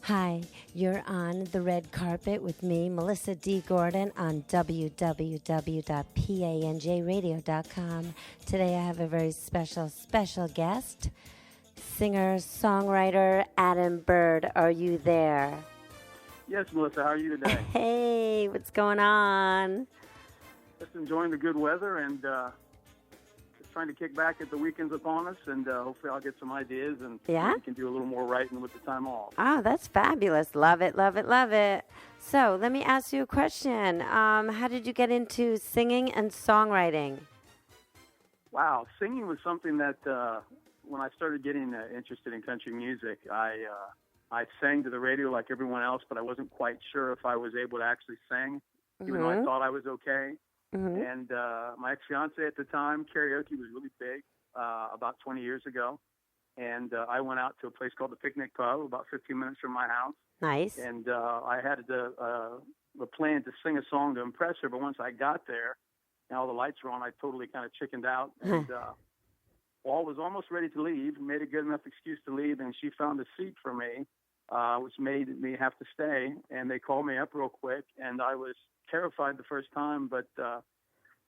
Hi, you're on the red carpet with me, Melissa D. Gordon, on www.panjradio.com. Today I have a very special guest, singer, songwriter Adam Byrd. Are you there? Yes, Melissa, how are you today? Hey, what's going on? Just enjoying the good weather and just trying to kick back at the weekends upon us, and hopefully I'll get some ideas and we can do a little more writing with the time off. Oh, that's fabulous. Love it, love it, love it. So let me ask you a question. How did you get into singing and songwriting? Wow, singing was something that when I started getting interested in country music, I sang to the radio like everyone else, but I wasn't quite sure if I was able to actually sing, even though I thought I was okay. And my ex-fiance at the time, karaoke was really big about 20 years ago. And I went out to a place called the Picnic Pub, about 15 minutes from my house. Nice. And I had the plan to sing a song to impress her, but once I got there and all the lights were on, I totally kind of chickened out. And all was almost ready to leave, made a good enough excuse to leave, and she found a seat for me, which made me have to stay. And they called me up real quick, and I was terrified the first time, but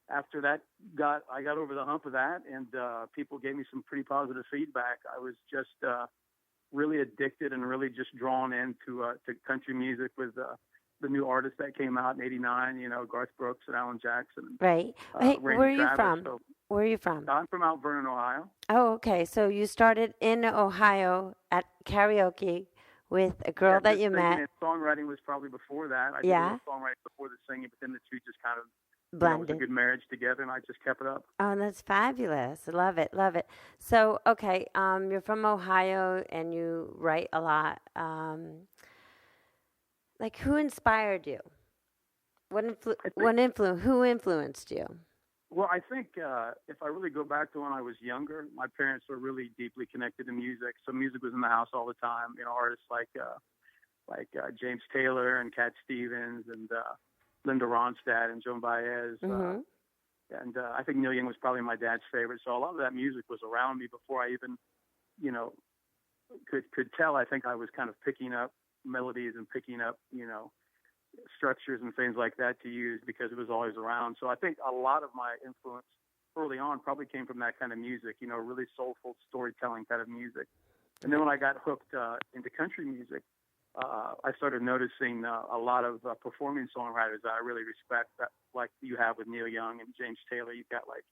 after that, I got over the hump of that, and people gave me some pretty positive feedback. I was just really addicted and really just drawn into to country music with the new artists that came out in '89. You know, Garth Brooks and Alan Jackson. Right. Hey, Randy where are you Travis. from? So, where are you from? I'm from Mount Vernon, Ohio. Oh, okay. So you started in Ohio at karaoke with a girl that you met. And songwriting was probably before that. I did a little songwriting before the singing, but then the two just kind of blended. It was a good marriage together, and I just kept it up. Oh, that's fabulous. Love it, love it. So, okay, you're from Ohio, and you write a lot. Like, who inspired you? Who influenced you? Well, I think if I really go back to when I was younger, my parents were really deeply connected to music. So music was in the house all the time. You know, artists like James Taylor and Cat Stevens and Linda Ronstadt and Joan Baez. And I think Neil Young was probably my dad's favorite. So a lot of that music was around me before I even, you know, could tell. I think I was kind of picking up melodies and picking up, you know, structures and things like that to use because it was always around. So I think a lot of my influence early on probably came from that kind of music, you know, really soulful storytelling kind of music. And then when I got hooked into country music, I started noticing a lot of performing songwriters that I really respect, that, like you have with Neil Young and James Taylor. You've got like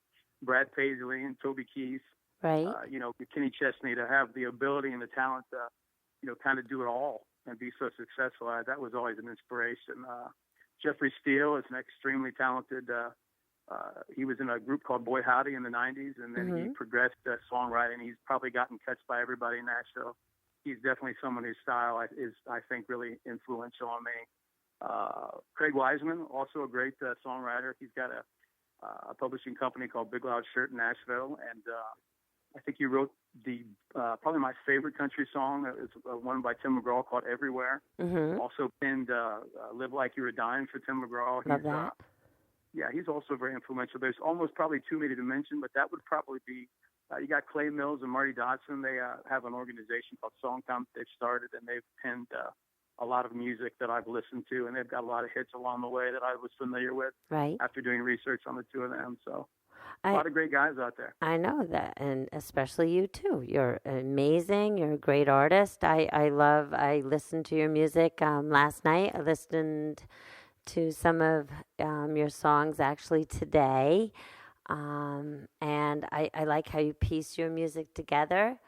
Brad Paisley and Toby Keith, right? You know, Kenny Chesney, to have the ability and the talent to, you know, kind of do it all and be so successful. That was always an inspiration. Jeffrey Steele is an extremely talented. He was in a group called Boy Howdy in the '90s, and then he progressed songwriting. He's probably gotten cuts by everybody in Nashville. He's definitely someone whose style is, I think, really influential on me. Craig Wiseman, also a great songwriter. He's got a publishing company called Big Loud Shirt in Nashville, and I think he wrote the probably my favorite country song. It's one by Tim McGraw called Everywhere. Also penned Live Like You Were Dying for Tim McGraw. Love that. Yeah, he's also very influential. There's almost probably too many to mention, but that would probably be. You got Clay Mills and Marty Dodson. They have an organization called Songcom they've started, and they've penned a lot of music that I've listened to, and they've got a lot of hits along the way that I was familiar with after doing research on the two of them. So a lot of great guys out there. I know that, and especially you, too. You're amazing. You're a great artist. I listened to your music last night. I listened to some of your songs actually today. And I like how you piece your music together.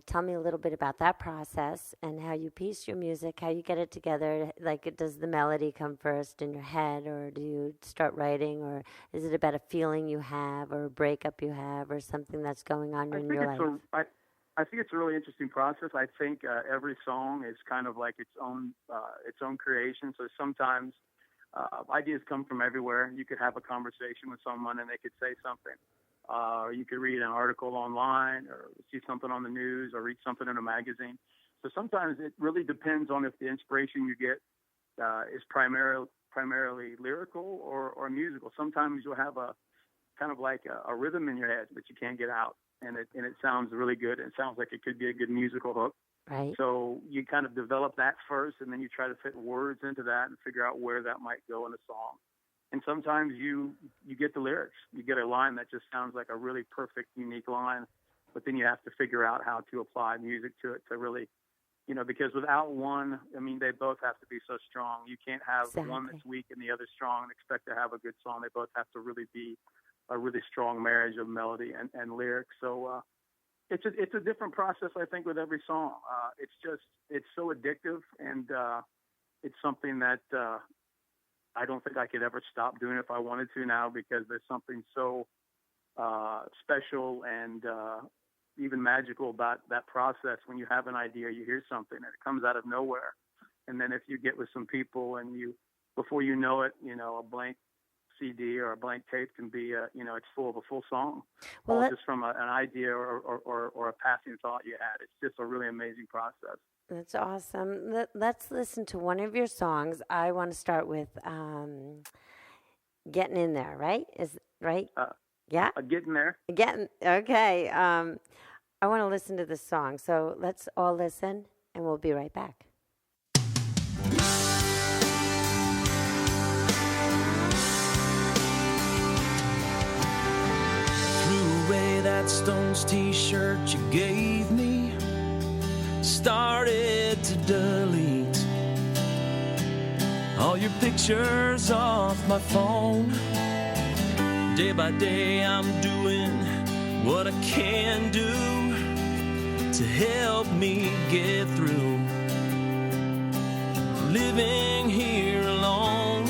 Tell me a little bit about that process and how you piece your music, how you get it together. Like, does the melody come first in your head, or do you start writing, or is it about a feeling you have, or a breakup you have, or something that's going on in your life? I think it's a really interesting process. I think every song is kind of like its own creation. So sometimes ideas come from everywhere. You could have a conversation with someone and they could say something. Or you could read an article online or see something on the news or read something in a magazine. So sometimes it really depends on if the inspiration you get is primarily lyrical or musical. Sometimes you'll have a kind of like a rhythm in your head that you can't get out, and it sounds really good. It sounds like it could be a good musical hook. Right. So you kind of develop that first, and then you try to fit words into that and figure out where that might go in a song. And sometimes you get the lyrics. You get a line that just sounds like a really perfect, unique line, but then you have to figure out how to apply music to it to really, because without one, I mean, they both have to be so strong. You can't have one Exactly. that's weak and the other strong and expect to have a good song. They both have to really be a really strong marriage of melody and lyrics. So it's a different process, I think, with every song. It's so addictive, and it's something that I don't think I could ever stop doing if I wanted to now, because there's something so special and even magical about that process. When you have an idea, you hear something and it comes out of nowhere, and then if you get with some people and before you know it, a blank CD or a blank tape can be, it's full of a full song, all just from an idea or a passing thought you had. It's just a really amazing process. That's awesome. Let's listen to one of your songs. I want to start with "Getting in There." Right? Is right? Yeah. Getting there. Getting okay. I want to listen to this song, so let's all listen, and we'll be right back. Threw away that Stones t-shirt you gave me, started to delete all your pictures off my phone. Day by day I'm doing what I can do to help me get through living here alone.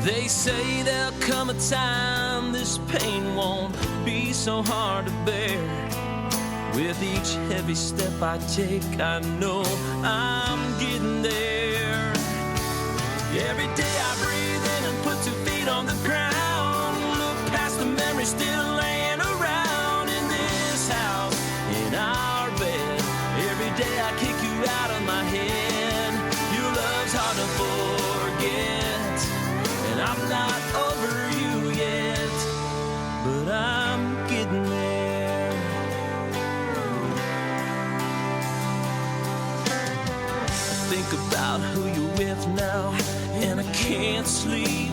They say there'll come a time this pain won't be so hard to bear. With each heavy step I take, I know I'm getting there. Every day I breathe in and put 2 feet on the ground. Look past the memories still laying around in this house, in our bed. Every day I kick you out of my head. Your love's hard to forget, and I'm not over you yet, but I'm getting there. Think about who you're with now, and I can't sleep.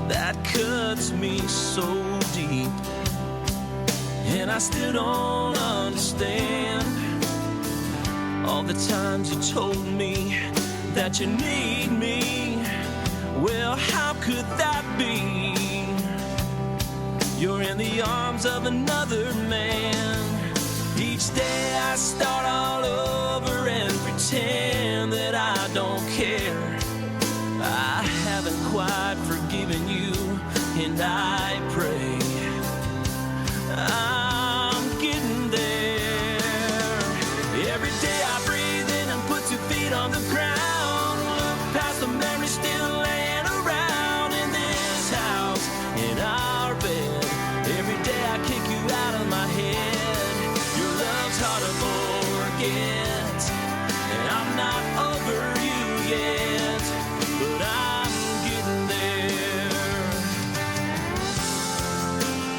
That cuts me so deep, and I still don't understand all the times you told me that you need me. Well, how could that be? You're in the arms of another man. Each day I start all over and pretend that I don't care. I haven't quite forgiven you, and I pray I'm getting there. Every day I breathe in and put 2 feet on the ground. Look past the memories still laying around in this house, in our bed. Every day I kick you out of my head. Your love's hard to forget, and I'm not over you yet, but I'm getting there.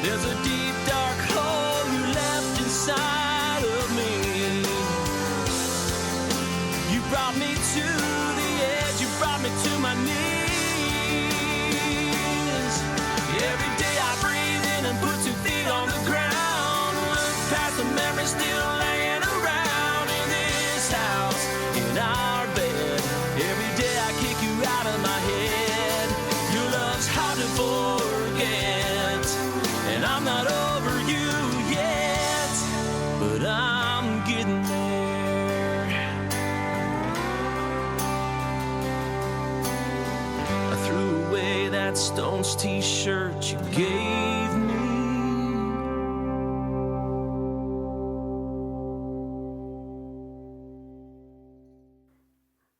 There's a deep dark hole you left inside of me. You brought me to the edge, you brought me to my knees. Every day I breathe in and put 2 feet on the ground. Look past the memories still laying around in this house, in our bed. Every day I kick you out of my head. Your love's hard to forget, and I'm not over you yet, but I'm getting there. I threw away that Stones t-shirt you gave me.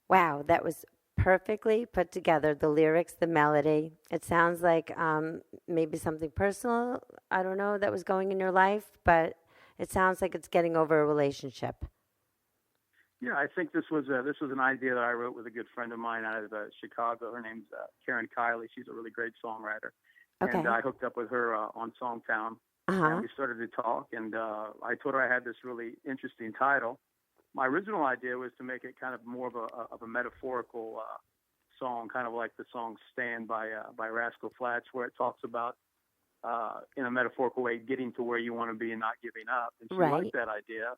Wow, that was perfectly put together. The lyrics, the melody. It sounds like maybe something personal, I don't know, that was going in your life, but it sounds like it's getting over a relationship. Yeah, I think this was an idea that I wrote with a good friend of mine out of Chicago. Her name's Karen Kiley. She's a really great songwriter. Okay. And I hooked up with her on Songtown, Uh-huh. and we started to talk. And I told her I had this really interesting title, my original idea was to make it kind of more of a metaphorical song, kind of like the song "Stand" by Rascal Flatts, where it talks about in a metaphorical way getting to where you want to be and not giving up. And she liked that idea,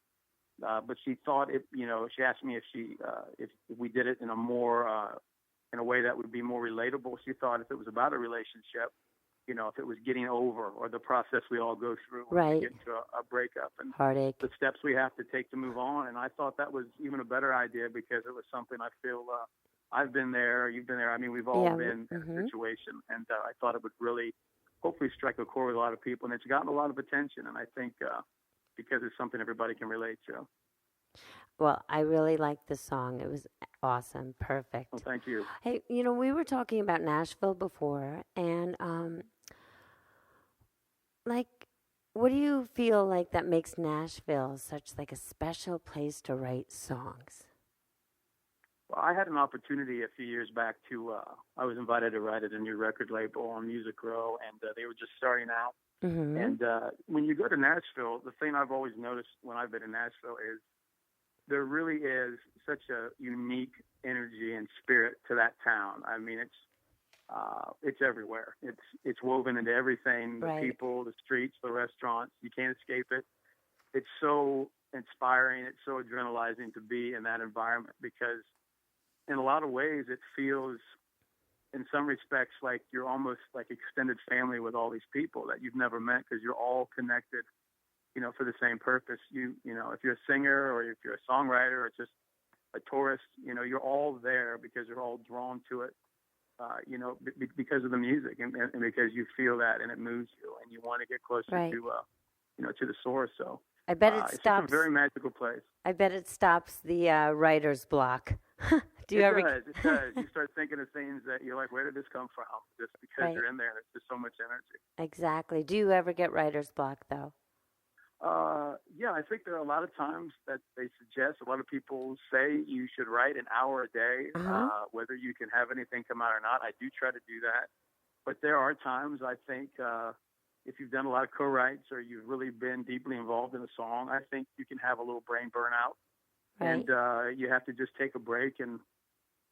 but she thought she asked me if we did it in a more in a way that would be more relatable. She thought if it was about a relationship, if it was getting over or the process we all go through when we get into a breakup and heartache, the steps we have to take to move on. And I thought that was even a better idea because it was something I feel I've been there, you've been there. I mean, we've all been in a situation, and I thought it would really hopefully strike a chord with a lot of people. And it's gotten a lot of attention, and I think because it's something everybody can relate to. Well, I really liked the song. It was awesome. Perfect. Well, thank you. Hey, we were talking about Nashville before, and what do you feel like that makes Nashville such like a special place to write songs? Well, I had an opportunity a few years back I was invited to write at a new record label on Music Row, and they were just starting out. Mm-hmm. And when you go to Nashville, the thing I've always noticed when I've been in Nashville is there really is such a unique energy and spirit to that town. I mean, it's everywhere. It's woven into everything, the people, the streets, the restaurants. You can't escape it. It's so inspiring. It's so adrenalizing to be in that environment because in a lot of ways it feels, in some respects, like you're almost like extended family with all these people that you've never met because you're all connected, for the same purpose. If you're a singer or if you're a songwriter or just a tourist, you're all there because you're all drawn to it. Because of the music and because you feel that and it moves you and you want to get closer to the source. So I bet it stops. It's a very magical place. I bet it stops the writer's block. It does. You start thinking of things that you're like, where did this come from? Just because you're in there, there's just so much energy. Exactly. Do you ever get writer's block though? Yeah, I think there are a lot of times that they suggest, a lot of people say you should write an hour a day, whether you can have anything come out or not. I do try to do that. But there are times I think if you've done a lot of co-writes or you've really been deeply involved in a song, I think you can have a little brain burnout. Right. And you have to just take a break and,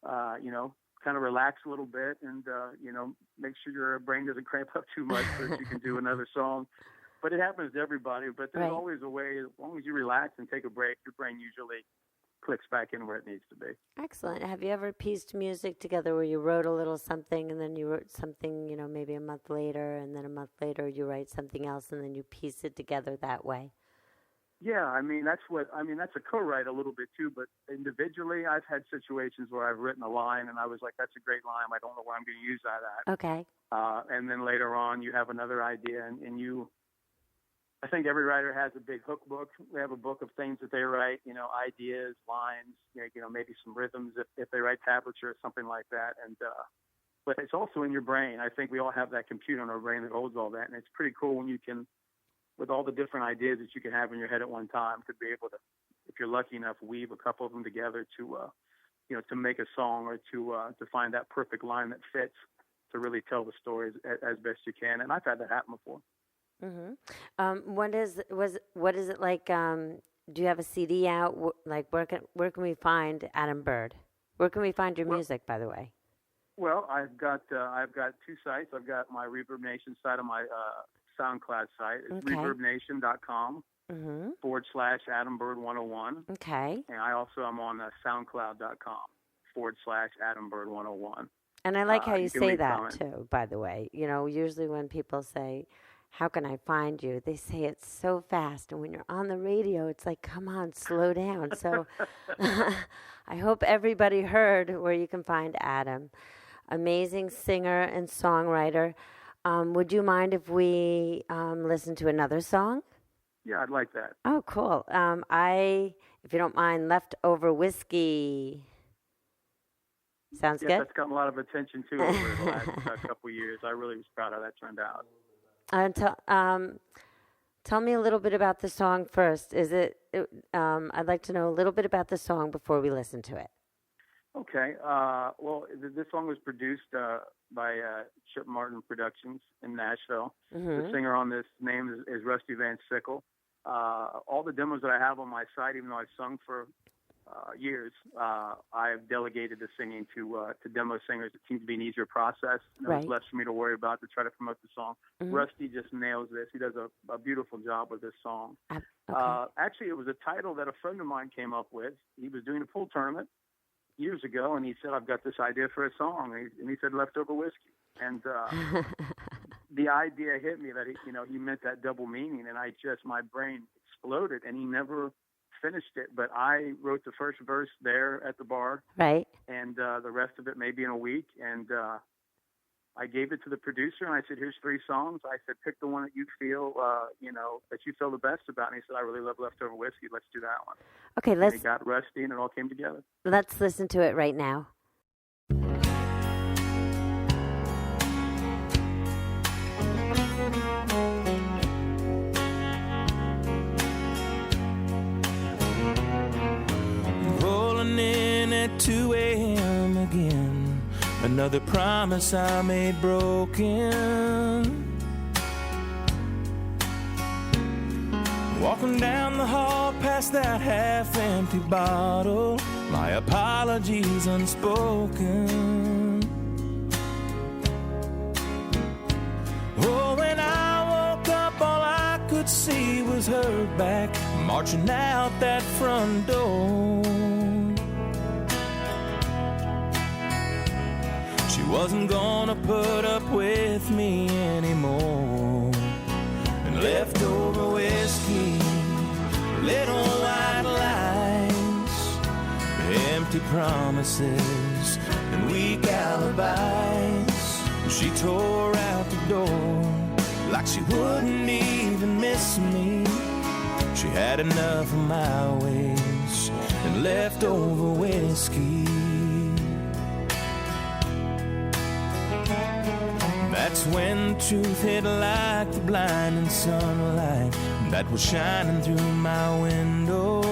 kind of relax a little bit and, make sure your brain doesn't cramp up too much so that you can do another song. But it happens to everybody. But there's always a way, as long as you relax and take a break, your brain usually clicks back in where it needs to be. Excellent. Have you ever pieced music together where you wrote a little something and then you wrote something, maybe a month later, and then a month later you write something else and then you piece it together that way? Yeah, that's a co-write a little bit too, but individually I've had situations where I've written a line and I was like, that's a great line. I don't know where I'm going to use that at. Okay. And then later on you have another idea and I think every writer has a big hook book. They have a book of things that they write, ideas, lines, maybe some rhythms if they write tablature or something like that. And but it's also in your brain. I think we all have that computer in our brain that holds all that. And it's pretty cool when you can, with all the different ideas that you can have in your head at one time, to be able to, if you're lucky enough, weave a couple of them together to make a song or to find that perfect line that fits to really tell the story as best you can. And I've had that happen before. Mm-hmm. What is it like? Do you have a CD out? Like, where can we find Adam Byrd? Where can we find your music, by the way? Well, I've got two sites. I've got my Reverb Nation site on my SoundCloud site. It's reverbnation.com /Adam Byrd 101. Okay. And I also am on SoundCloud.com /Adam Byrd 101. And I like how you say that too. By the way, usually when people say, how can I find you? They say it so fast. And when you're on the radio, it's like, come on, slow down. So I hope everybody heard where you can find Adam. Amazing singer and songwriter. Would you mind if we listen to another song? Yeah, I'd like that. Oh, cool. If you don't mind, Leftover Whiskey. Sounds good? That's gotten a lot of attention, too, over the last couple of years. I really was proud of how that turned out. Tell me a little bit about the song first. I'd like to know a little bit about the song before we listen to it. Okay. Well, this song was produced by Chip Martin Productions in Nashville. The singer on this name is Rusty Van Sickle. All the demos that I have on my site, even though I've sung for years, I've delegated the singing to demo singers. It seems to be an easier process. And there's less for me to worry about to try to promote the song. Mm-hmm. Rusty just nails this. He does a beautiful job with this song. Okay. Actually, it was a title that a friend of mine came up with. He was doing a pool tournament years ago, and he said, "I've got this idea for a song." And he said, "Leftover Whiskey." And the idea hit me that he meant that double meaning, and my brain exploded, and he never finished it. But I wrote the first verse there at the bar, right, and the rest of it maybe in a week, and I gave it to the producer, and I said, "Here's 3 songs." I said, "Pick the one that you feel, that you feel the best about." And he said, "I really love Leftover Whiskey. Let's do that one." Okay, let's. And he got Rusty, and it all came together. Let's listen to it right now. Rolling in at 2 a.m. again. Another promise I made broken. Walking down the hall past that half-empty bottle, my apologies unspoken. Oh, when I woke up, all I could see was her back, marching out that front door. She wasn't gonna put up with me anymore. And leftover whiskey, little white lies, empty promises, and weak alibis. She tore out the door like she wouldn't even miss me. She had enough of my ways and leftover whiskey. That's when the truth hit like the blinding sunlight that was shining through my window.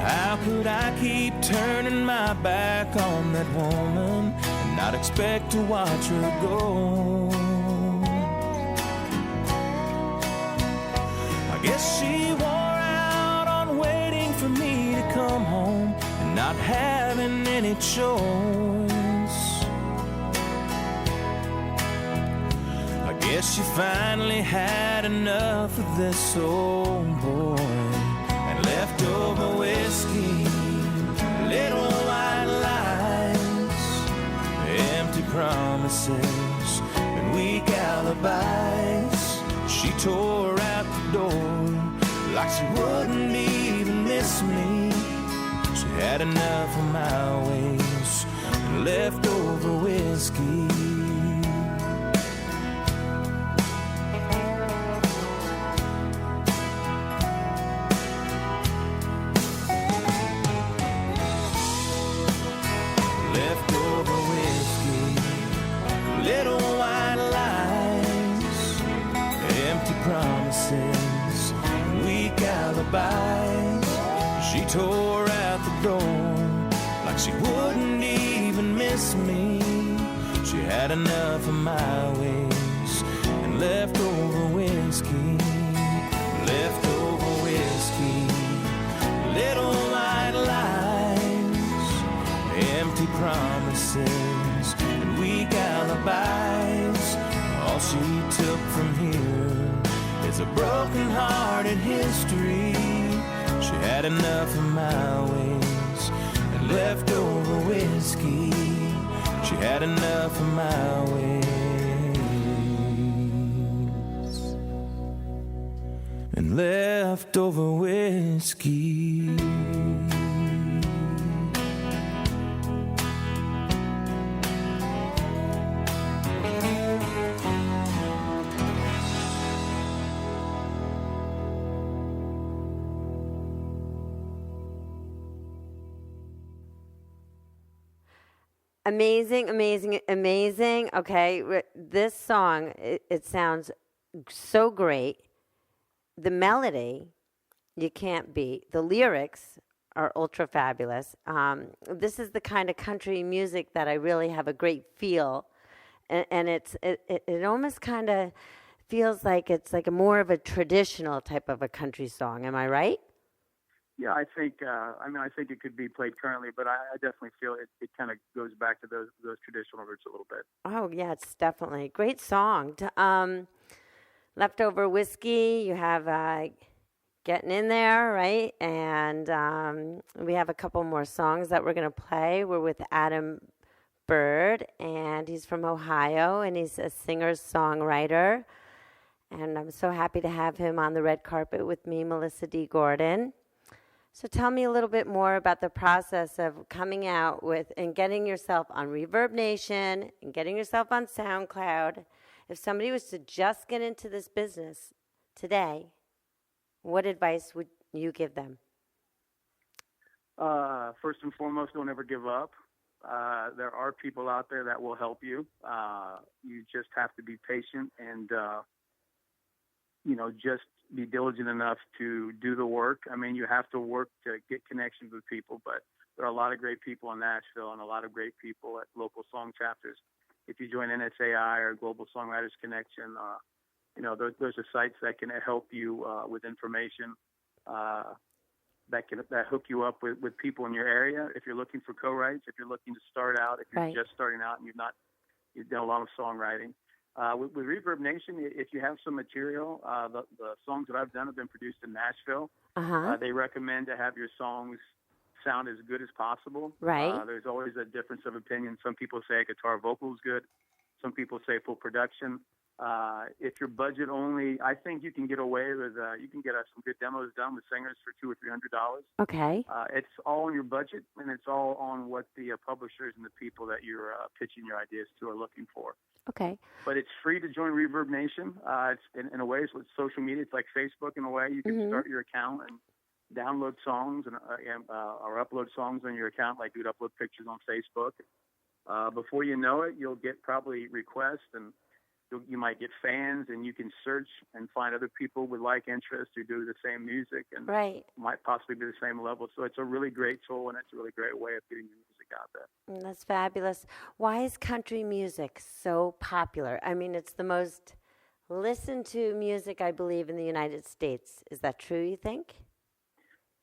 How could I keep turning my back on that woman and not expect to watch her go? I guess she wore out on waiting for me to come home and not having any choice. I guess she finally had enough of this old boy. And leftover whiskey, little white lies, empty promises, and weak alibis. She tore out the door like she wouldn't even miss me. She had enough of my ways and leftover whiskey. She tore out the door like she wouldn't even miss me. She had enough of my ways and leftover whiskey, leftover whiskey, little white lies, empty promises, and weak alibis. All she took from here is a broken-hearted history. She had enough of my ways and leftover whiskey. She had enough of my ways and leftover whiskey. Amazing, amazing, amazing. Okay, this song, it sounds so great. The melody, you can't beat. The lyrics are ultra fabulous. This is the kind of country music that I really have a great feel. And it almost kind of feels like it's like a more of a traditional type of a country song. Am I right? Yeah, I think. I think it could be played currently, but I definitely feel it kind of goes back to those traditional roots a little bit. Oh, yeah, it's definitely a great song. Leftover Whiskey, you have Getting In There, right? And we have a couple more songs that we're going to play. We're with Adam Byrd, and he's from Ohio, and he's a singer-songwriter. And I'm so happy to have him on the red carpet with me, Melissa D. Gordon. So tell me a little bit more about the process of coming out with and getting yourself on Reverb Nation and getting yourself on SoundCloud. If somebody was to just get into this business today, what advice would you give them? First and foremost, don't ever give up. There are people out there that will help you. You just have to be patient and, just be diligent enough to do the work. I mean, you have to work to get connections with people, but there are a lot of great people in Nashville and a lot of great people at local song chapters. If you join NSAI or Global Songwriters Connection, those are sites that can help you with information that hook you up with people in your area. If you're looking for co-writes, if you're looking to start out, if you're just starting out and you've done a lot of songwriting. With Reverb Nation, if you have some material, the songs that I've done have been produced in Nashville. They recommend to have your songs sound as good as possible. Right. There's always a difference of opinion. Some people say guitar vocal is good. Some people say full production. If you're budget only, I think you can get away with you can get some good demos done with singers for $200 or $300. Okay. It's all on your budget, and it's all on what the publishers and the people that you're pitching your ideas to are looking for. Okay. But it's free to join Reverb Nation. It's in a way, so it's social media. It's like Facebook in a way. You can start your account and download songs or upload songs on your account, like you'd upload pictures on Facebook. Before you know it, you'll get probably requests, and you might get fans, and you can search and find other people with like interests who do the same music and might possibly be the same level. So it's a really great tool, and it's a really great way of getting your music out there. That's fabulous. Why is country music so popular? I mean, it's the most listened to music, I believe, in the United States. Is that true, you think?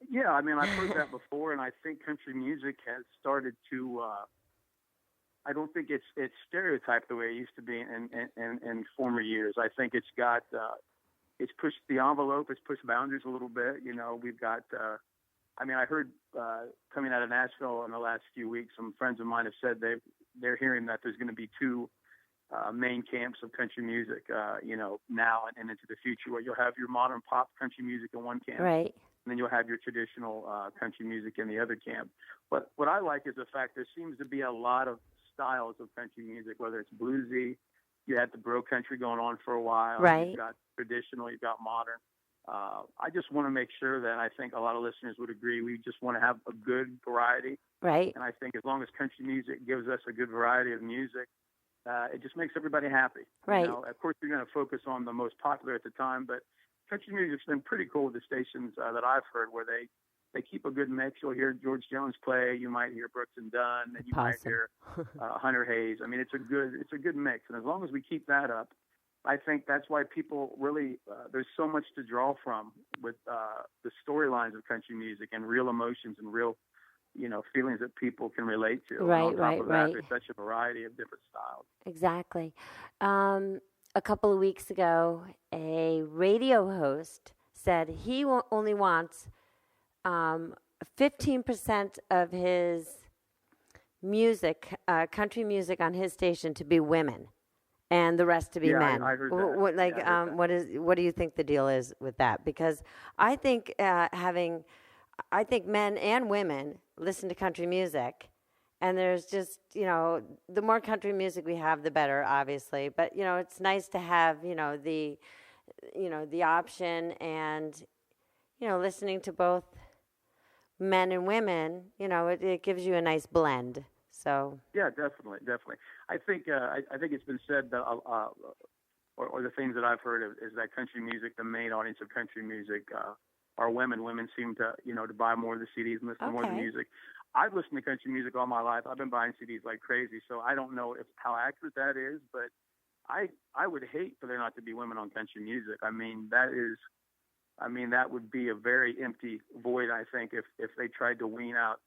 Yeah, I mean, I've heard that before, and I think country music has started to I don't think it's stereotyped the way it used to be in former years. I think it's got it's pushed the envelope, it's pushed boundaries a little bit. We've got. I heard coming out of Nashville in the last few weeks, some friends of mine have said they're hearing that there's going to be two main camps of country music. Now and into the future, where you'll have your modern pop country music in one camp, right? And then you'll have your traditional country music in the other camp. But what I like is the fact there seems to be a lot of styles of country music, whether it's bluesy, you had the bro country going on for a while, right? You've got traditional, you've got modern. I just want to make sure that I think a lot of listeners would agree. We just want to have a good variety, right? And I think as long as country music gives us a good variety of music, it just makes everybody happy, right? Of course, you're going to focus on the most popular at the time, but country music's been pretty cool with the stations that I've heard, where they keep a good mix. You'll hear George Jones play. You might hear Brooks and Dunn, and you might hear Hunter Hayes. I mean, it's a good mix, and as long as we keep that up, I think that's why people really there's so much to draw from with the storylines of country music and real emotions and real feelings that people can relate to. Right, and on top right, of that, right. there's such a variety of different styles. Exactly. A couple of weeks ago, a radio host said he only wants 15% of his music, country music on his station to be women, and the rest to be men. I heard that. What do you think the deal is with that? Because I think I think men and women listen to country music, and there's just the more country music we have, the better, obviously. But it's nice to have the option and listening to both men and women, it gives you a nice blend. So yeah, definitely. I think it's been said that, or the things that I've heard is that country music, the main audience of country music, are women. Women seem to to buy more of the CDs and listen to more of the music. I've listened to country music all my life. I've been buying CDs like crazy, so I don't know how accurate that is, but I would hate for there not to be women on country music. I mean, that would be a very empty void, I think, if they tried to wean out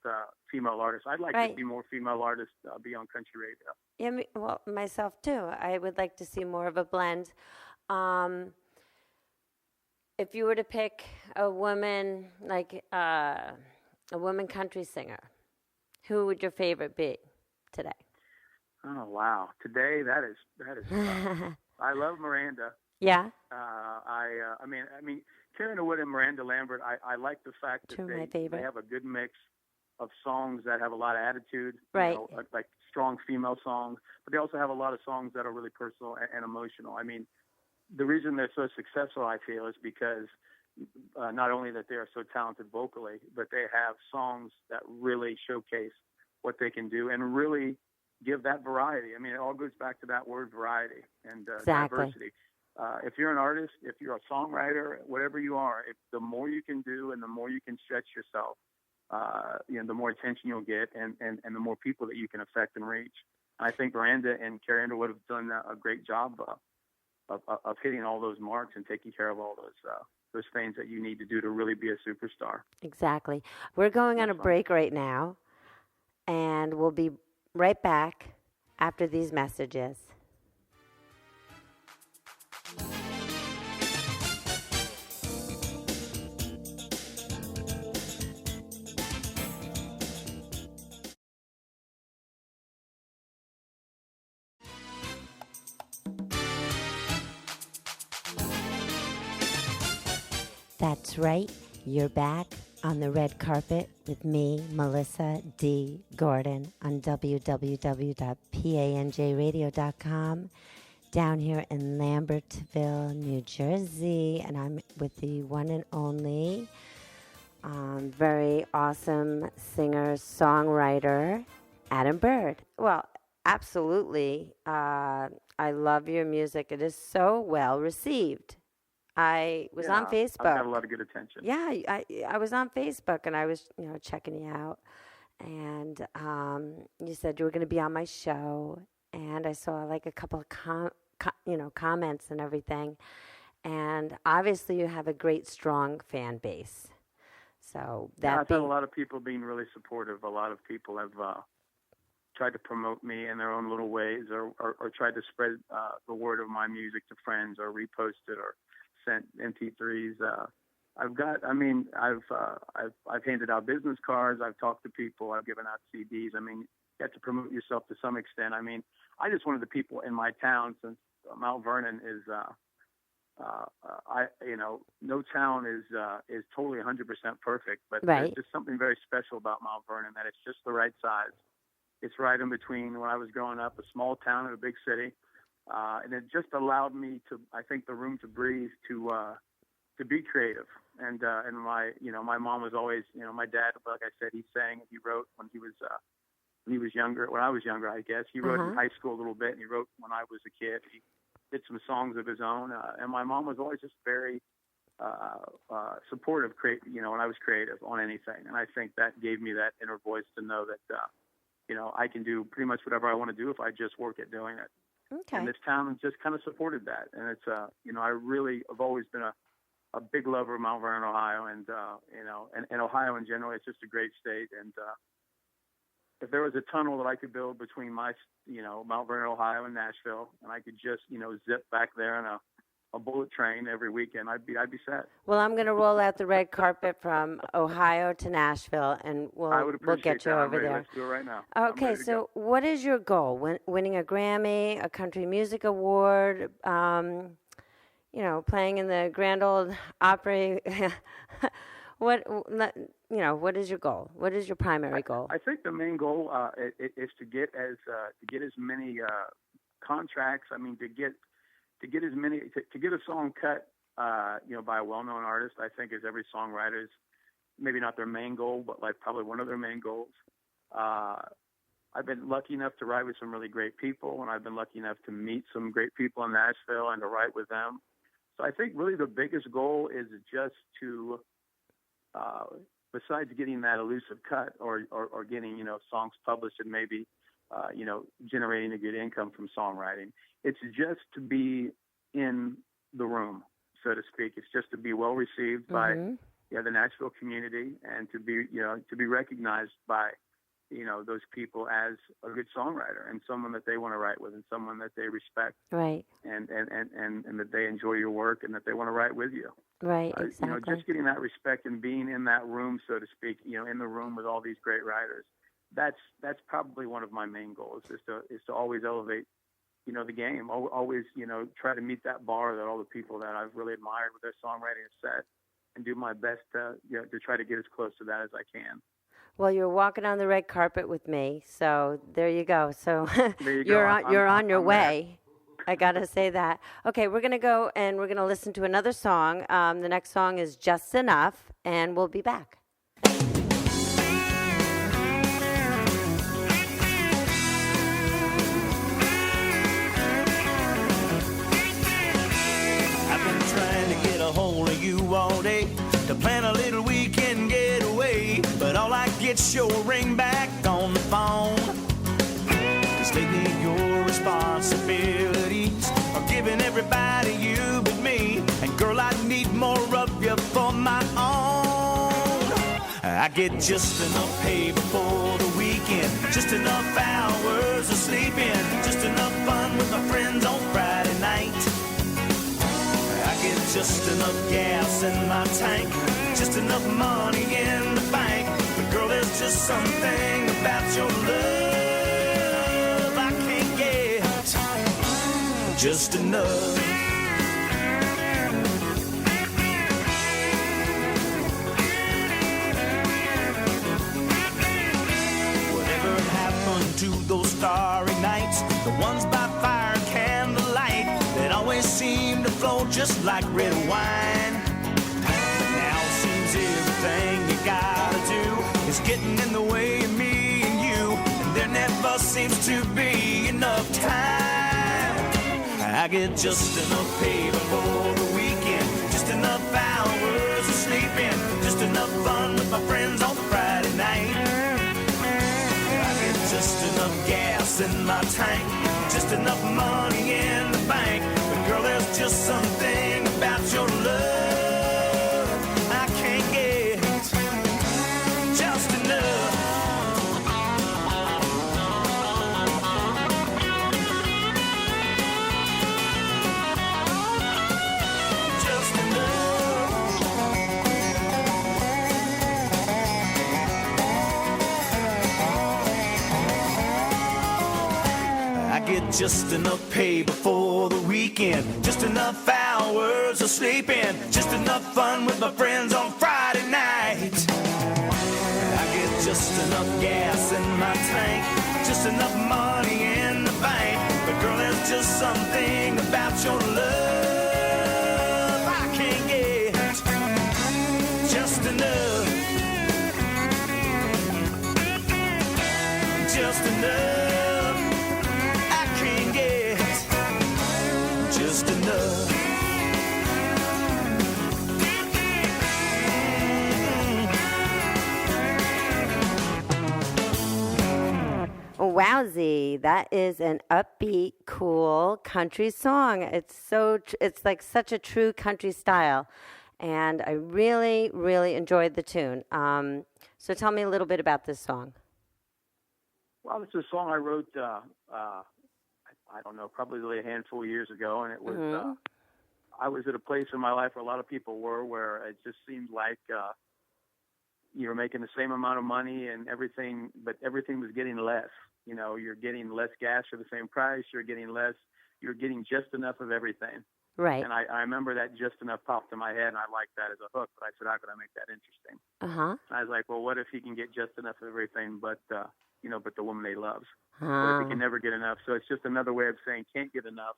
female artists. I'd like to see more female artists be on country radio. Yeah, well, myself too. I would like to see more of a blend. If you were to pick a woman, like a woman country singer, who would your favorite be today? Oh wow! Today, that is. I love Miranda. Yeah. I mean, Karen Wood and Miranda Lambert. I like the fact that they have a good mix of songs that have a lot of attitude, right? You know, like strong female songs, but they also have a lot of songs that are really personal and emotional. I mean, the reason they're so successful, I feel, is because not only that they are so talented vocally, but they have songs that really showcase what they can do and really give that variety. I mean, it all goes back to that word variety and diversity. If you're an artist, if you're a songwriter, whatever you are, the more you can do and the more you can stretch yourself, the more attention you'll get and the more people that you can affect and reach. I think Miranda and Carrie Underwood have done a great job of hitting all those marks and taking care of all those things that you need to do to really be a superstar. Exactly. We're going on a break right now, and we'll be right back after these messages. That's right. You're back on the red carpet with me, Melissa D. Gordon, on www.panjradio.com down here in Lambertville, New Jersey. And I'm with the one and only very awesome singer, songwriter, Adam Byrd. Well, absolutely. I love your music. It is so well received. I was on Facebook. I've got a lot of good attention. Yeah, I was on Facebook and I was checking you out, and you said you were going to be on my show, and I saw like a couple of comments and everything, and obviously you have a great strong fan base. So I've had a lot of people being really supportive. A lot of people have tried to promote me in their own little ways, or tried to spread the word of my music to friends, or reposted, or sent MP3s. I've handed out business cards. I've talked to people. I've given out CDs. I mean, you have to promote yourself to some extent. I mean, I just wanted the people in my town, since Mount Vernon is, no town is totally 100% perfect, but there's just something very special about Mount Vernon, that it's just the right size. It's right in between, when I was growing up, a small town and a big city. And it just allowed me to, I think, the room to breathe, to be creative. And my mom was always, my dad, like I said, he wrote when he was younger. When I was younger, I guess he wrote in high school a little bit, and he wrote when I was a kid. He did some songs of his own. And my mom was always just very supportive, when I was creative on anything. And I think that gave me that inner voice to know that, I can do pretty much whatever I want to do if I just work at doing it. Okay. And this town just kind of supported that. And it's, I really have always been a big lover of Mount Vernon, Ohio. And, and Ohio in general, it's just a great state. And if there was a tunnel that I could build between my, Mount Vernon, Ohio and Nashville, and I could just, zip back there in a bullet train every weekend, I'd be set. Well, I'm going to roll out the red carpet from Ohio to Nashville, and we'll get you over there. Let's do it right now. Okay, so what is your goal? Winning a Grammy, a Country Music Award, playing in the Grand Ole Opry? What is your goal? What is your primary goal? I think the main goal is to get as many contracts. I mean, to get a song cut, by a well-known artist, I think is every songwriter's, maybe not their main goal, but like probably one of their main goals. I've been lucky enough to write with some really great people, and I've been lucky enough to meet some great people in Nashville and to write with them. So I think really the biggest goal is just to, besides getting that elusive cut or getting, songs published in maybe generating a good income from songwriting. It's just to be in the room, so to speak. It's just to be well received by the Nashville community, and to be recognized by those people as a good songwriter and someone that they want to write with and someone that they respect, right? And that they enjoy your work and that they want to write with you, right? Exactly. Just getting that respect and being in that room, so to speak, in the room with all these great writers. That's probably one of my main goals, is to always elevate the game, always try to meet that bar that all the people that I've really admired with their songwriting have set, and do my best to try to get as close to that as I can. Well, you're walking on the red carpet with me, so there you go. So you're on your way. There. I got to say that. Okay, we're going to go and we're going to listen to another song. The next song is Just Enough, and we'll be back. I've been trying to get a hold of you all day, to plan a little weekend getaway, but all I get's your ring back on the phone. 'Cause lately your responsibilities are giving everybody you but me, and girl, I need more of you for my own. I get just enough pay before the weekend, just enough hours of sleeping, just enough fun with my friends on Friday night. I get just enough gas in my tank, just enough money in the bank. But girl, there's just something about your love I can't get just enough. Whatever happened to those starry nights, the ones by fire and candlelight, that always seem to flow just like red wine? Now it seems everything you gotta do is getting in the way of me and you, and there never seems to be enough time. I get just enough pay before the weekend, just enough hours of sleeping, just enough fun with my friends on Friday night. I get just enough gas in my tank, just enough money in the bank. But girl, there's just something about your love I can't get just enough. Just enough. I get just enough pay before the weekend, just enough hours of sleeping, just enough fun with my friends on Friday night. I get just enough gas in my tank, just enough money in the bank. But girl, there's just something about your love I can't get just enough. Just enough. Just enough. Wowzy, that is an upbeat, cool country song. It's like such a true country style, and I really, really enjoyed the tune. So tell me a little bit about this song. Well, it's a song I wrote, I don't know, probably a handful of years ago, and it was, I was at a place in my life where a lot of people were, where it just seemed like you were making the same amount of money and everything, but everything was getting less. You're getting less gas for the same price. You're getting just enough of everything. Right. And I remember that just enough popped in my head, and I liked that as a hook, but I said, how could I make that interesting? Uh-huh. I was like, well, what if he can get just enough of everything, but the woman he loves? What if he can never get enough? So it's just another way of saying can't get enough,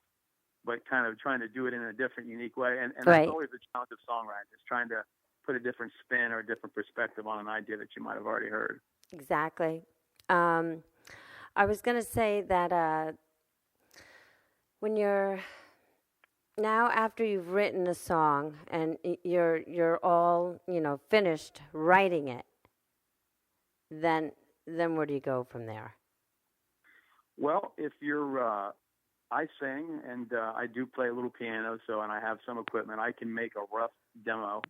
but kind of trying to do it in a different, unique way. And right. That's always the challenge of songwriting, is trying to put a different spin or a different perspective on an idea that you might have already heard. Exactly. I was going to say that when you're now, after you've written a song and you're all finished writing it, then where do you go from there? Well, if you're, I sing and I do play a little piano, and I have some equipment. I can make a rough demo,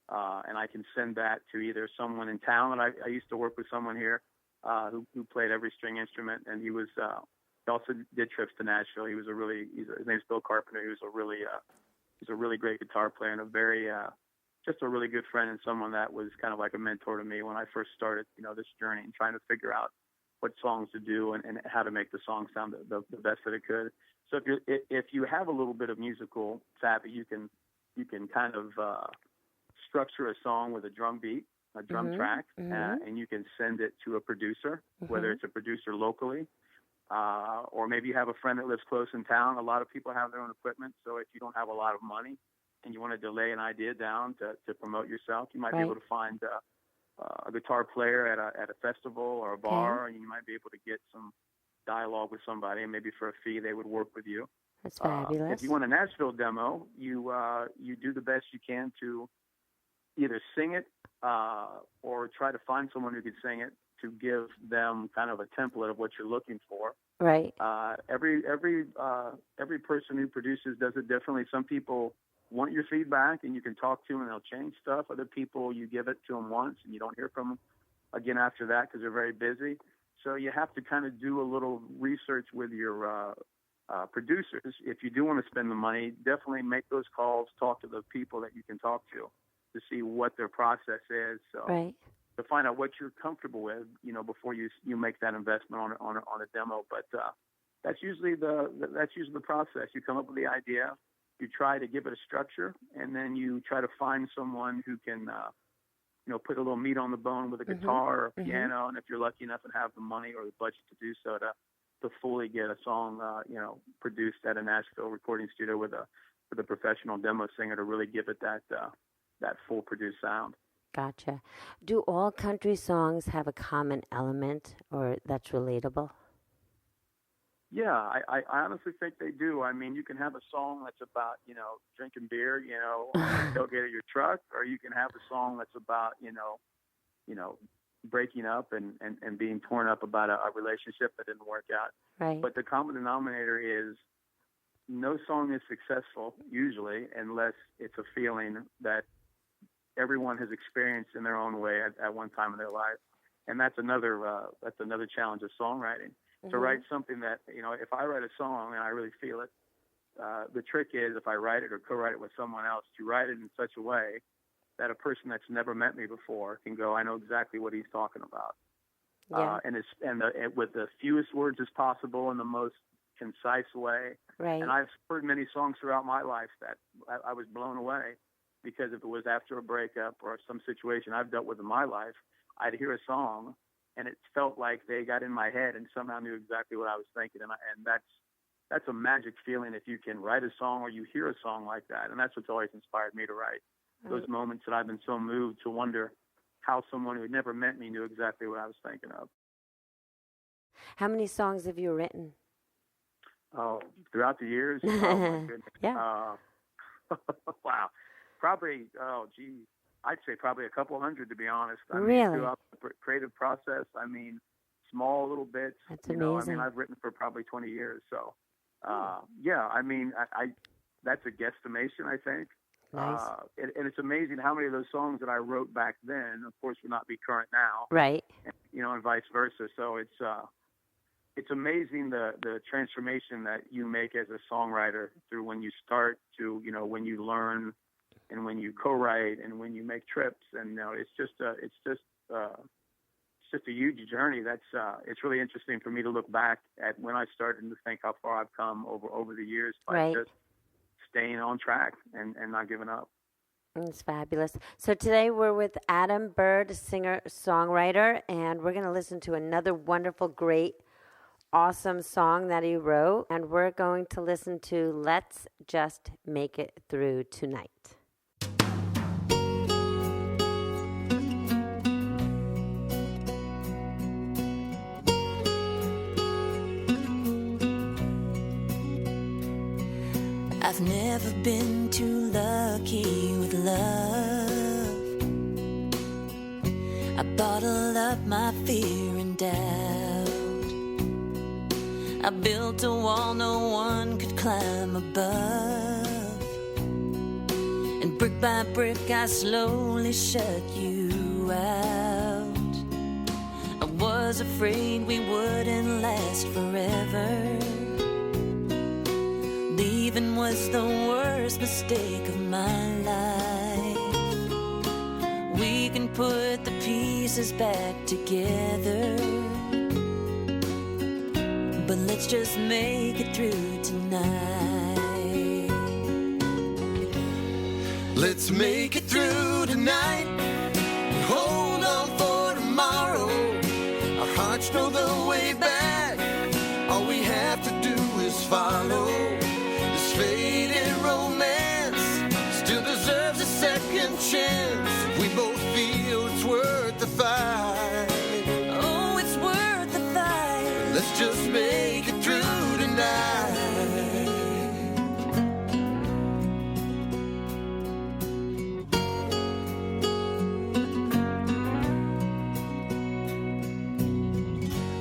and I can send that to either someone in town. And I used to work with someone here who played every string instrument, and he also did trips to Nashville. His name's Bill Carpenter. He was a really great guitar player and just a really good friend, and someone that was kind of like a mentor to me when I first started, this journey and trying to figure out what songs to do and how to make the song sound the best that it could. So if you have a little bit of musical savvy, you can kind of structure a song with a drum beat, a drum track, and you can send it to a producer, whether it's a producer locally, or maybe you have a friend that lives close in town. A lot of people have their own equipment, so if you don't have a lot of money and you want to delay an idea down to promote yourself, you might be able to find a guitar player at a festival or a bar, and you might be able to get some dialogue with somebody, and maybe for a fee they would work with you. That's fabulous. If you want a Nashville demo, you do the best you can to either sing it or try to find someone who could sing it to give them kind of a template of what you're looking for. Right. Every person who produces does it differently. Some people want your feedback and you can talk to them and they'll change stuff. Other people, you give it to them once and you don't hear from them again after that because they're very busy. So you have to kind of do a little research with your producers. If you do want to spend the money, definitely make those calls, talk to the people that you can talk to see what their process is. So to find out what you're comfortable with, before you make that investment on a demo. But that's usually the process. You come up with the idea, you try to give it a structure, and then you try to find someone who can, put a little meat on the bone with a guitar or a piano. And if you're lucky enough and have the money or the budget to do so, to fully get a song, produced at a Nashville recording studio with a professional demo singer to really give it that full produced sound. Gotcha. Do all country songs have a common element or that's relatable? Yeah, I honestly think they do. I mean, you can have a song that's about, drinking beer, on the tailgate of your truck, or you can have a song that's about, breaking up and being torn up about a relationship that didn't work out. Right. But the common denominator is no song is successful usually unless it's a feeling that everyone has experienced in their own way at one time in their life. And that's another challenge of songwriting. To write something that, if I write a song and I really feel it, the trick is if I write it or co-write it with someone else, to write it in such a way that a person that's never met me before can go, I know exactly what he's talking about. Yeah. And with the fewest words as possible in the most concise way. Right. And I've heard many songs throughout my life that I was blown away because if it was after a breakup or some situation I've dealt with in my life, I'd hear a song and it felt like they got in my head and somehow knew exactly what I was thinking. And that's a magic feeling if you can write a song or you hear a song like that. And that's what's always inspired me to write. Those moments that I've been so moved to wonder how someone who had never met me knew exactly what I was thinking of. How many songs have you written? Oh, throughout the years? Oh, my goodness. Yeah. Wow. Probably, I'd say probably a couple hundred, to be honest. Really? Throughout the creative process, small little bits. That's amazing. I've written for probably 20 years. So, I that's a guesstimation, I think. Nice. And it's amazing how many of those songs that I wrote back then, of course, would not be current now. Right. And vice versa. So it's amazing the transformation that you make as a songwriter through when you start to, when you learn and when you co-write and when you make trips. And, it's just a huge journey. It's really interesting for me to look back at when I started and to think how far I've come over the years by just staying on track and not giving up. It's fabulous. So today we're with Adam Byrd, singer-songwriter, and we're going to listen to another wonderful, great, awesome song that he wrote. And we're going to listen to Let's Just Make It Through Tonight. I've never been too lucky with love. I bottle up my fear and doubt. built a wall no one could climb above, and brick by brick I slowly shut you out. I was afraid we wouldn't last forever. Leaving was the worst mistake of my life. We can put the pieces back together, but let's just make it through tonight. Let's make it through tonight. Hold on for tomorrow. Our hearts know the way back. All we have to do is follow. This faded romance still deserves a second chance. We both feel it's worth the fight. Oh, it's worth the fight. Let's just make it through tonight.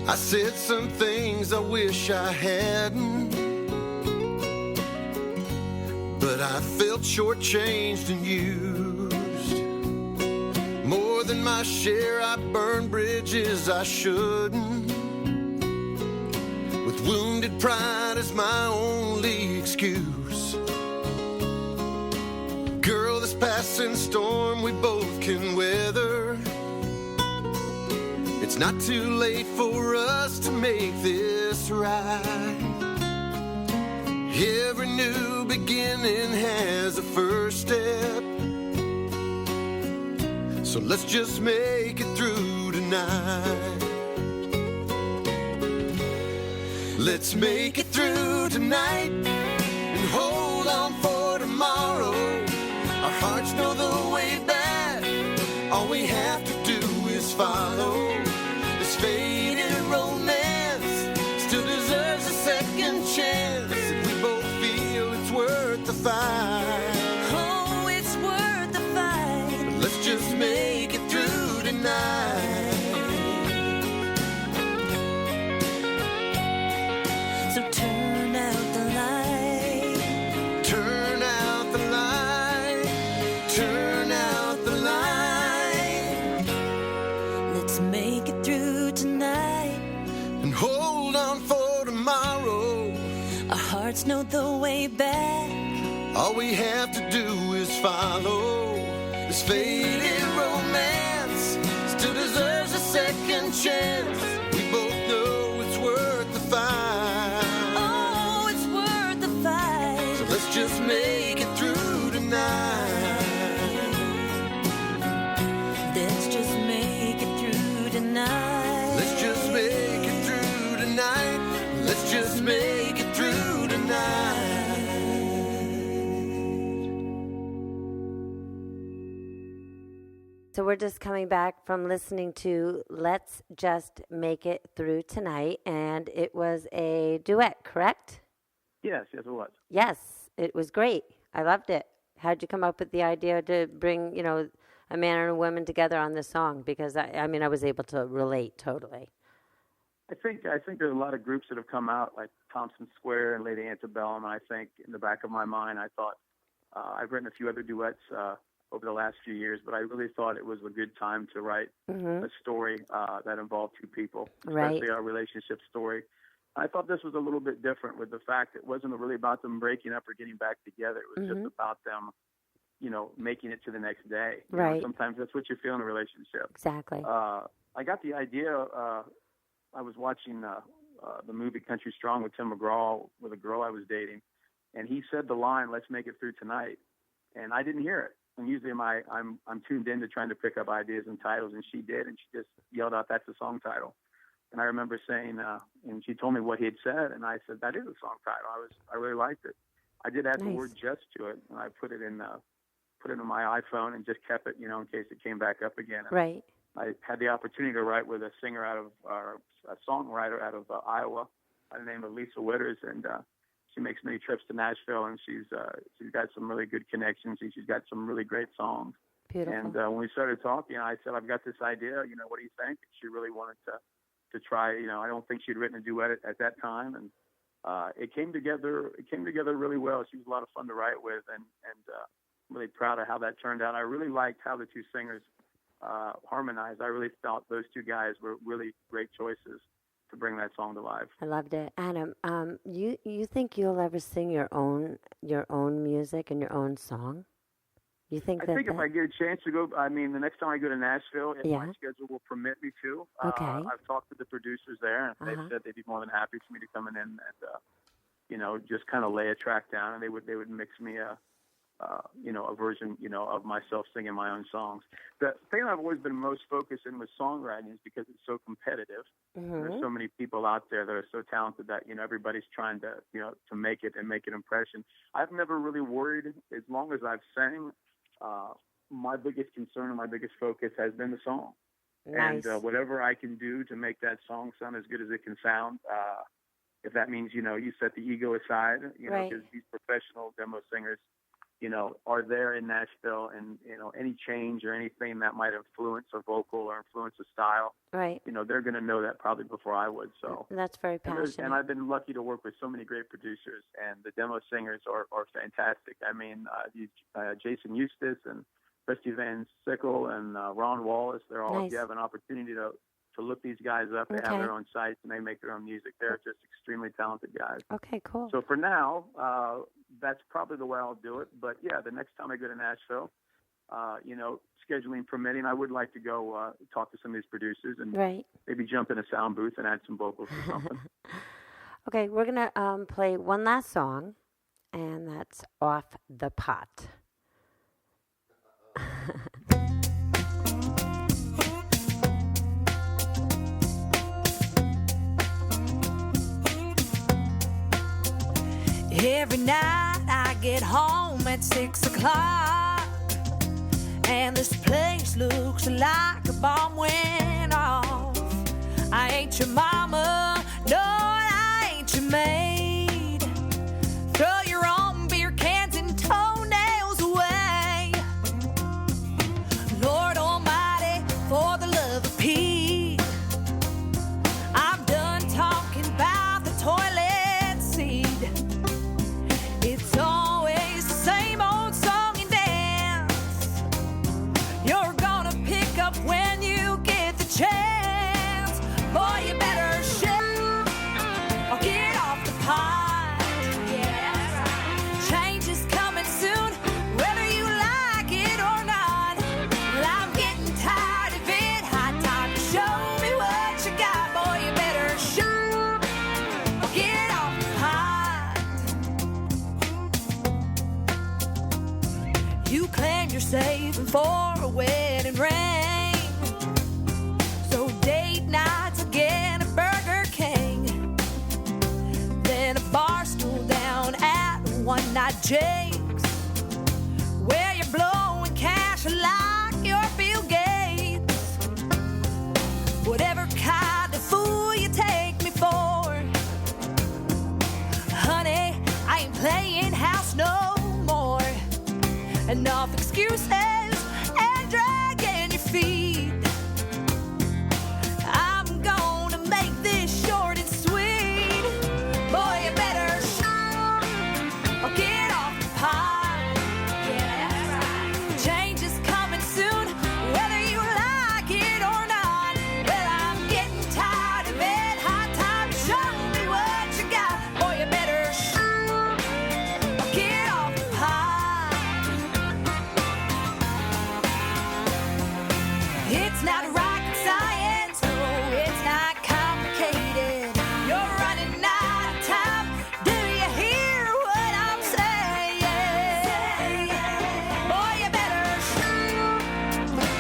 I said some things I wish I hadn't, but I felt shortchanged and used. More than my share, I burned bridges I shouldn't, with wounded pride as my only excuse. Girl, this passing storm we both can weather. It's not too late for us to make this right. Every new beginning has a first step, so let's just make it through tonight. Let's make it through tonight and hold on for tomorrow. Our hearts know the way back. All we have to do is follow. This faded romance still deserves a second chance. If we both feel it's worth the fight. Oh, it's worth the fight. But let's just make it through tonight. So turn out the light. Turn out the light. Turn out the light. Let's make it through tonight. And hold on for tomorrow. Our hearts know the way back. All we have to do is follow. This faded romance still deserves a second chance. We both know it's worth the fight. Oh, it's worth the fight. So let's just make it through tonight. Let's just make it through tonight. Let's just make it through tonight. Let's just make it through tonight. So we're just coming back from listening to Let's Just Make It Through Tonight, and it was a duet, correct? Yes, it was. Yes, it was great. I loved it. How'd you come up with the idea to bring, a man and a woman together on this song? Because, I was able to relate totally. I think there's a lot of groups that have come out, like Thompson Square and Lady Antebellum. And I think in the back of my mind, I thought I've written a few other duets over the last few years, but I really thought it was a good time to write a story that involved two people, especially our relationship story. I thought this was a little bit different with the fact it wasn't really about them breaking up or getting back together. It was just about them, making it to the next day. Right. Sometimes that's what you feel in a relationship. Exactly. I got the idea. I was watching the movie Country Strong with Tim McGraw with a girl I was dating, and he said the line, "Let's make it through tonight," and I didn't hear it. And usually I'm tuned into trying to pick up ideas and titles, and she did, and she just yelled out, "That's the song title." And I remember saying, and she told me what he had said, and I said, "That is a song title." I really liked it. I did add the word "just" to it, and I put it in my iPhone and just kept it, in case it came back up again. And right. I had the opportunity to write with a singer a songwriter out of Iowa by the name of Lisa Witters, and she makes many trips to Nashville, and she's got some really good connections, and she's got some really great songs. Beautiful. And when we started talking, I said, "I've got this idea. What do you think?" She really wanted to try. I don't think she'd written a duet at that time, and it came together. It came together really well. She was a lot of fun to write with, and I'm really proud of how that turned out. I really liked how the two singers harmonized. I really thought those two guys were really great choices to bring that song to life. I loved it. Adam, you think you'll ever sing your own music and your own song? You think I think if I get a chance to go, I mean, the next time I go to Nashville, if Yeah. my schedule will permit me to. Okay. I've talked to the producers there, and they've said they'd be more than happy for me to come in and just kind of lay a track down, and they would mix me a version, of myself singing my own songs. The thing I've always been most focused in with songwriting is because it's so competitive. There's so many people out there that are so talented that, everybody's trying to, to make it and make an impression. I've never really worried as long as I've sang. My biggest concern and my biggest focus has been the song. Nice. And whatever I can do to make that song sound as good as it can sound, if that means, you set the ego aside, Right. because these professional demo singers, are there in Nashville, and, any change or anything that might influence a vocal or influence a style, Right. they're going to know that probably before I would. So That's very passionate. and I've been lucky to work with so many great producers, and the demo singers are fantastic. I mean, Jason Eustace and Christy Van Sickle and Ron Wallace, they're all, Nice. if you have an opportunity to look these guys up, they have their own sites and they make their own music. They're just extremely talented guys. Okay, cool. So for now, that's probably the way I'll do it. But yeah, the next time I go to Nashville, scheduling permitting, I would like to go talk to some of these producers and Right. maybe jump in a sound booth and add some vocals or something. Okay, we're going to play one last song, and that's Off the Pot. Every night I get home at 6 o'clock, and this place looks like a bomb went off. I ain't your mama, no, I ain't your maid. Throw your own beer cans and toenails away. Lord Almighty, for the love of Pete, I'm done talking about the toilet seat. It's always the same old song and dance. You're gonna pick up when you get the chance. Boy, you better shoot or get off the pot. Yeah, change is coming soon, whether you like it or not. Well, I'm getting tired of it. High time to show me what you got. Boy, you better shoot or get off the pot. You claim you're saving for a wedding ring, so date nights again at Burger King, then a bar stool down at One Night Jake's, where you're blowing cash like you're Bill Gates. Whatever kind of fool you take me for, honey, I ain't playing house no more. Enough excuses and dragging your feet. I'm gonna make this short and sweet. Boy, you better shoot or get off the pot. Yeah, that's right. Change is coming soon, whether you like it or not. Well, I'm getting tired of it. High time to show me what you got. Boy, you better shoot or get off the pot. It's not rocket science, no, it's not complicated. You're running out of time. Do you hear what I'm saying? Boy, you better shoot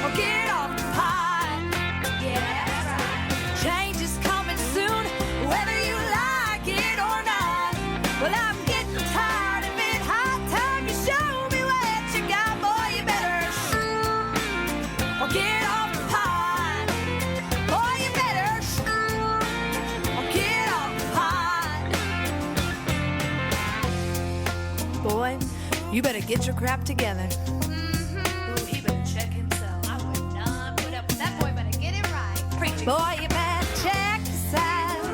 or get off the pot. Yeah, that's right. Change is coming soon, whether you like it or not. Well, I'm getting tired of it. High time you show me what you got. Boy, you better shoot or get off the pot. Boy, you better shoot or get off the pot. Boy, you better get your crap together. Ooh, he better check himself. I would not put up with that boy. Better get it right. Preaching. Boy, you better check yourself.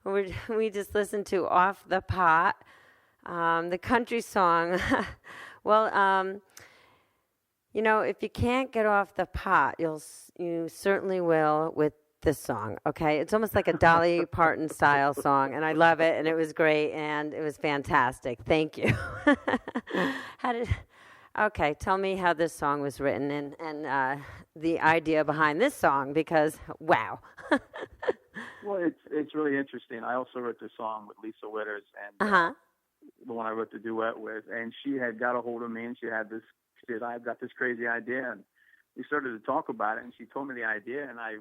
We just listened to Off the Pot, the country song. Well, you know, if you can't get off the pot, you certainly will with this song, okay? It's almost like a Dolly Parton style song, and I love it, and it was great, and it was fantastic. Thank you. Okay, tell me how this song was written and the idea behind this song, because, wow. Well, it's really interesting. I also wrote this song with Lisa Witters, and the one I wrote the duet with, and she had got a hold of me, and she said, I've got this crazy idea, and we started to talk about it, and she told me the idea, and I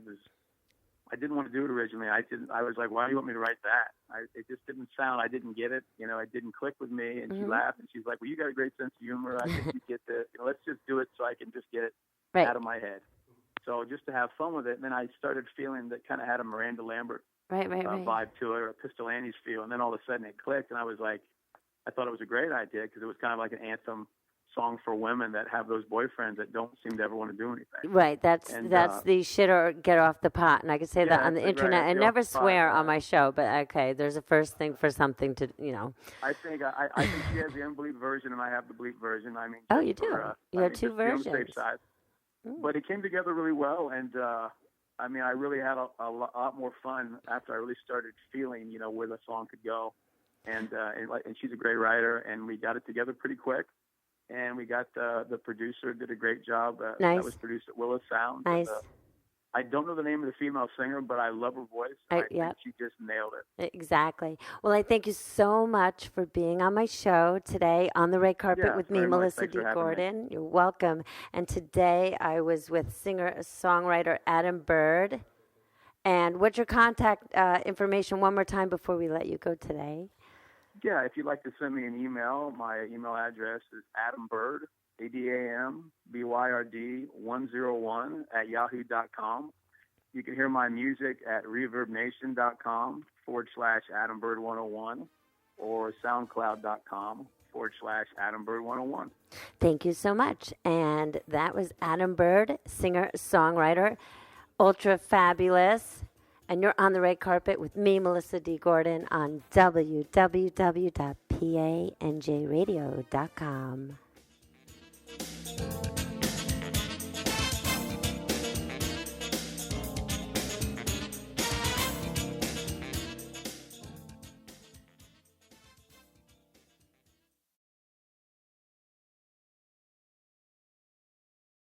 didn't want to do it originally. I was like, why do you want me to write that? It just didn't sound, I didn't get it, you know, it didn't click with me, and she laughed, and she's like, well, you got a great sense of humor, I think you get this, you know, let's just do it so I can just get it out of my head. So just to have fun with it, and then I started feeling that kind of had a Miranda Lambert vibe to it, or a Pistol Annie's feel, and then all of a sudden it clicked, and I was like, I thought it was a great idea, because it was kind of like an anthem song for women that have those boyfriends that don't seem to ever want to do anything. Right, that's the shit or get off the pot, and I can say that on the internet. I never swear on my show, but okay, there's a first thing for something to, you know. I think she has the unbleeped version, and I have the bleeped version. I mean, oh, you do. You have two versions. Safe side. But it came together really well, and I mean, I really had a lot more fun after I really started feeling, you know, where the song could go, and she's a great writer, and we got it together pretty quick. And we got the producer did a great job. Nice. That was produced at Willow Sound. Nice. And, I don't know the name of the female singer, but I love her voice. I think she just nailed it. Exactly. Well, I thank you so much for being on my show today on the red carpet with me, Melissa D. Gordon. You're welcome. And today I was with singer-songwriter Adam Byrd. And what's your contact information one more time before we let you go today? Yeah, if you'd like to send me an email, my email address is adambyrd, ADAMBYRD 101 @yahoo.com. You can hear my music at reverbnation.com /AdamByrd101 or SoundCloud.com /AdamByrd101. Thank you so much. And that was Adam Byrd, singer-songwriter, ultra fabulous. And you're on the red carpet with me, Melissa D. Gordon, on www.panjradio.com.